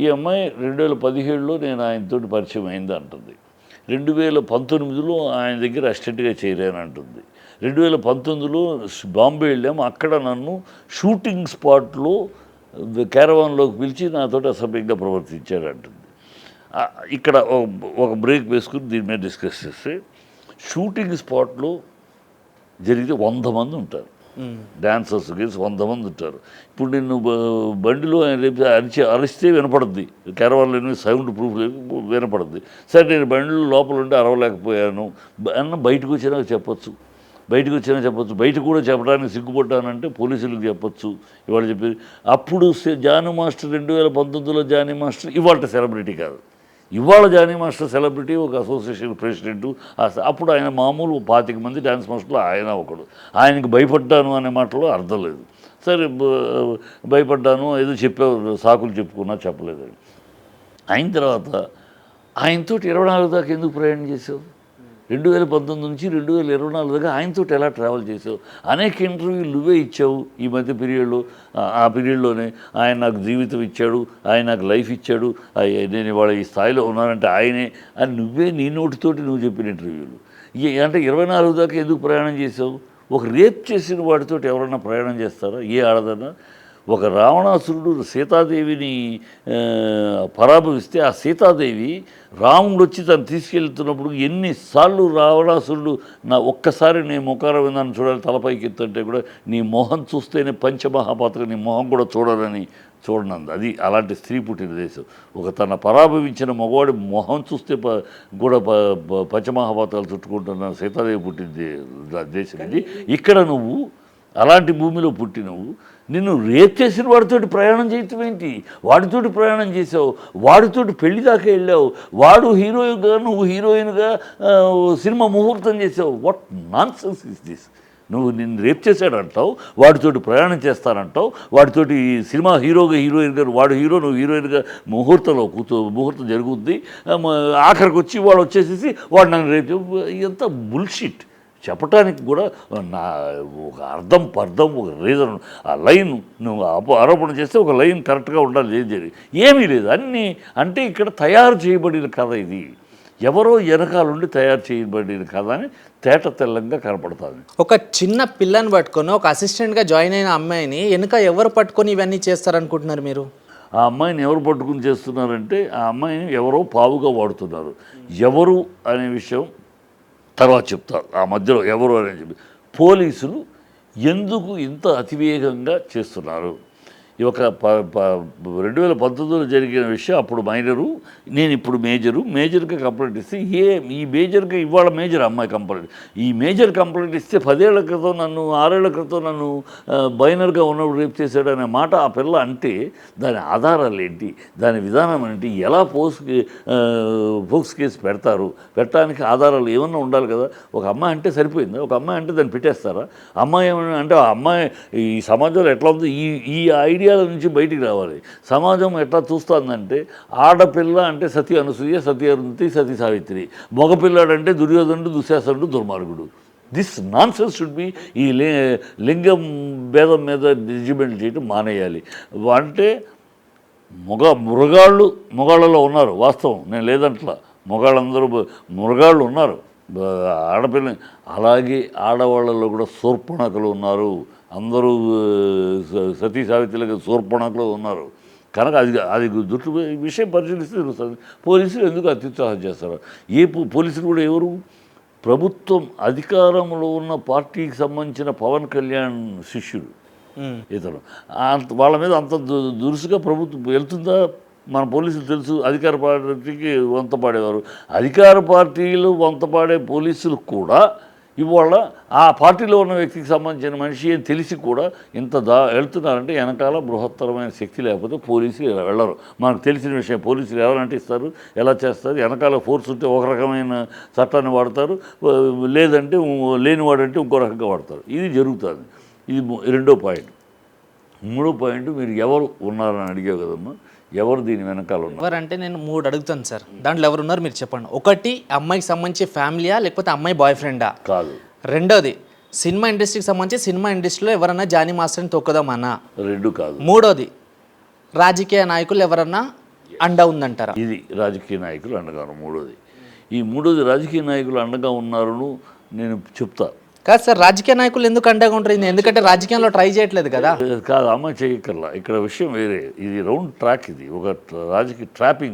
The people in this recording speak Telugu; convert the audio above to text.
ఈ అమ్మాయి 2017లో నేను ఆయనతోటి పరిచయం అయింది అంటుంది. 2019లో ఆయన దగ్గర అసిస్టెంట్గా చేరాను అంటుంది. 2019లో బాంబే వెళ్ళాము. అక్కడ నన్ను షూటింగ్ స్పాట్లో క్యారవాన్లోకి పిలిచి నాతోటి అసభ్యంగా ప్రవర్తించాడు అంటుంది. ఇక్కడ ఒక బ్రేక్ వేసుకుని దీని మీద డిస్కస్ చేస్తే, షూటింగ్ స్పాట్లో జరిగితే 100 మంది ఉంటారు, డాన్సర్స్ గేసి 100 మంది ఉంటారు. ఇప్పుడు నిన్ను బండిలో రేపు అరిస్తే వినపడుద్ది, క్యారవాన్లో సౌండ్ ప్రూఫ్ వినపడుద్ది. సరే నేను బండిలో లోపల ఉండి అరవలేకపోయాను అన్న బయటకు వచ్చినా చెప్పొచ్చు, బయట కూడా చెప్పడానికి సిగ్గుపడ్డానంటే పోలీసులకు చెప్పొచ్చు. ఇవాళ చెప్పేది అప్పుడు జానీ మాస్టర్ 2019లో జానీ మాస్టర్ ఇవాళ సెలబ్రిటీ కాదు. ఇవాళ జానీ మాస్టర్ సెలబ్రిటీ, ఒక అసోసియేషన్ ప్రెసిడెంటు. అప్పుడు ఆయన మామూలు 25 మంది డ్యాన్స్ మాస్టర్లు ఆయన ఒకడు. ఆయనకి భయపడ్డాను అనే మాటలో అర్థం లేదు. సరే భయపడ్డాను ఏదో చెప్పావు, సాకులు చెప్పుకున్నా చెప్పలేదు. అయిన తర్వాత ఆయనతో 24 దాకా ఎందుకు ప్రయాణం చేసావు? 2019 నుంచి 2024 దాకా ఆయనతో ఎలా ట్రావెల్ చేసావు? అనేక ఇంటర్వ్యూలు నువ్వే ఇచ్చావు ఈ మధ్య పీరియడ్లో. ఆ పీరియడ్లోనే ఆయన నాకు జీవితం ఇచ్చాడు, ఆయన నాకు లైఫ్ ఇచ్చాడు, నేను ఇవాళ ఈ స్థాయిలో ఉన్నానంటే ఆయనే అని నువ్వే నీ నోటితోటి నువ్వు చెప్పిన ఇంటర్వ్యూలు. అంటే 24 దాకా ఎందుకు ప్రయాణం చేసావు? ఒక రేప్ చేసిన వాడితో ఎవరన్నా ప్రయాణం చేస్తారా? ఏ ఆడదన్నా? ఒక రావణాసురుడు సీతాదేవిని పరాభవిస్తే ఆ సీతాదేవి రాముడు వచ్చి తను తీసుకెళ్తున్నప్పుడు ఎన్నిసార్లు రావణాసురుడు ఒక్కసారి నీ ముఖార విందాన్ని చూడాలి, తలపైకి ఎత్తుంటే కూడా నీ మొహం చూస్తేనే పంచమహాపాత్ర నీ మొహం కూడా చూడనంది. అది అలాంటి స్త్రీ పుట్టిన దేశం. ఒక తన పరాభవించిన మగవాడి మొహం చూస్తే కూడా పంచమహాపాత్రాలు చుట్టుకుంటున్న సీతాదేవి పుట్టిన దేశం ఇది. ఇక్కడ నువ్వు అలాంటి భూమిలో పుట్టినవు, నిన్ను రేప్ చేసిన వాడితోటి ప్రయాణం చేయటం ఏంటి? వాడితోటి ప్రయాణం చేసావు, వాడితోటి పెళ్లి దాకా వెళ్ళావు, వాడు హీరోయిన్గా నువ్వు హీరోయిన్గా సినిమా ముహూర్తం చేసావు. What nonsense is this? నువ్వు నిన్ను రేప్ చేశాడంటావు, వాడితోటి ప్రయాణం చేస్తానంటావు, వాడితోటి సినిమా హీరోయిన్గా వాడు హీరో నువ్వు హీరోయిన్గా ముహూర్తం జరుగుద్ది. ఆఖరికి వచ్చి వాడు వచ్చేసేసి వాడు నన్ను రేప్ ఎంత బుల్షిట్ చెప్పటానికి కూడా ఒక పర్థం ఒక రీజన్. ఆ లైన్ నువ్వు ఆరోపణ చేస్తే ఒక లైన్ కరెక్ట్గా ఉండాలి. ఏమీ లేదు అన్నీ. అంటే ఇక్కడ తయారు చేయబడిన కథ ఇది, ఎవరో వెనకాలండి తయారు చేయబడిన కథ అని తేట తెల్లంగా కనపడుతుంది. ఒక చిన్న పిల్లని పట్టుకొని ఒక అసిస్టెంట్గా జాయిన్ అయిన అమ్మాయిని వెనుక ఎవరు పట్టుకొని ఇవన్నీ చేస్తారనుకుంటున్నారు మీరు? ఆ అమ్మాయిని ఎవరు పట్టుకుని చేస్తున్నారంటే ఆ అమ్మాయిని ఎవరో పావుగా వాడుతున్నారు. ఎవరు అనే విషయం తర్వాత చెప్తారు. ఆ మధ్యలో ఎవరు అని చెప్పి పోలీసులు ఎందుకు ఇంత అతివేగంగా చేస్తున్నారు? ఈ ఒక 2019లో జరిగిన విషయం. అప్పుడు మైనరు, నేను ఇప్పుడు మేజర్గా కంప్లైంట్ ఇస్తే ఈ మేజర్గా ఇవాళ మేజర్ అమ్మాయి కంప్లైంట్, ఈ మేజర్ కంప్లైంట్ ఇస్తే 10 ఏళ్ల క్రితం 6 ఏళ్ల క్రితం నన్ను మైనర్గా ఉన్నప్పుడు రేప్ చేశాడు అనే మాట ఆ పిల్ల అంటే దాని ఆధారాలు ఏంటి, దాని విధానం ఏంటి, ఎలా ఫోక్స్ కేసు పెట్టడానికి ఆధారాలు ఏమన్నా ఉండాలి కదా. ఒక అమ్మాయి అంటే సరిపోయిందా? ఒక అమ్మాయి అంటే దాన్ని పెట్టేస్తారా? అమ్మాయి ఏమన్నా అంటే ఆ అమ్మాయి ఈ సమాజంలో ఎట్లా ఉంది, ఈ ఐడియాల నుంచి బయటికి రావాలి. సమాజం ఎట్లా చూస్తుందంటే ఆడపిల్ల అంటే సతీ అనసూయ, సతీ అరుంధతి, సతీ సావిత్రి, మగపిల్లాడంటే దుర్యోధనుడు, దుశ్శాసనుడు, దుర్మార్గుడు. This nonsense should be. ఈ లింగం భేదం మీద జడ్జిమెంట్ చేయడం మానేయాలి. అంటే మృగాళ్ళలో ఉన్నారు, వాస్తవం నేను లేదంట్లా, మగాళ్ళందరూ మృగాళ్ళు ఉన్నారు, ఆడపిల్ల. అలాగే ఆడవాళ్ళలో కూడా శూర్పణఖలు ఉన్నారు, అందరూ సతీ సావిత్రులుగా శూర్పణఖలు ఉన్నారు. కనుక అది దుట్టు విషయం పరిశీలిస్తే తెలుస్తుంది. పోలీసులు ఎందుకు అత్యుత్సాహం చేస్తారు? పోలీసులు కూడా ఎవరు? ప్రభుత్వం అధికారంలో ఉన్న పార్టీకి సంబంధించిన పవన్ కళ్యాణ్ శిష్యుడు ఇతను. వాళ్ళ మీద అంత దురుసుగా ప్రభుత్వం వెళ్తుందా? మన పోలీసులు తెలుసు అధికార పార్టీకి వంతపాడేవారు. అధికార పార్టీలు వంతపాడే పోలీసులు కూడా ఇవాళ ఆ పార్టీలో ఉన్న వ్యక్తికి సంబంధించిన మనిషి అని తెలిసి కూడా ఇంత వెళ్తున్నారంటే వెనకాల బృహత్తరమైన శక్తి లేకపోతే పోలీసులు వెళ్ళరు. మనకు తెలిసిన విషయం. పోలీసులు ఎవరంటే ఇస్తారు, ఎలా చేస్తారు, వెనకాల ఫోర్స్ ఉంటే ఒక రకమైన చట్టాన్ని వాడతారు, లేదంటే లేనివాడంటే ఇంకో రకంగా వాడతారు. ఇది జరుగుతుంది. ఇది 2వ పాయింట్. 3వ పాయింట్, మీరు ఎవరు ఉన్నారని అడిగావు కదమ్మా, ఎవరు దీని వెనకాల ఉన్నారు? ఎవరంటే నేను 3 అడుగుతాను సార్, దాంట్లో ఎవరు ఉన్నారు మీరు చెప్పండి. ఒకటి, అమ్మాయికి సంబంధించి ఫ్యామిలీయా లేకపోతే అమ్మాయి బాయ్ ఫ్రెండా? కాదు. రెండోది, సినిమా ఇండస్ట్రీకి సంబంధించి సినిమా ఇండస్ట్రీలో ఎవరన్నా జానీ మాస్టర్ని తొక్కుదామన్నా? 2 కాదు. మూడోది, రాజకీయ నాయకులు ఎవరన్నా అండా ఉందంటారా? ఇది రాజకీయ నాయకులు అండగా ఉన్నారు. మూడోది రాజకీయ నాయకులు అండగా ఉన్నారని నేను చెప్తా. కాదు సార్, రాజకీయ నాయకులు ఎందుకు అండగా ఉంటారు? ఎందుకంటే రాజకీయంలో ట్రై చేయట్లేదు కదా. కాదు, అమ్మ చేయక్కర్లా. ఇక్కడ విషయం వేరే. ఇది రౌండ్ ట్రాక్, ఇది ఒక రాజకీయ ట్రాపింగ్.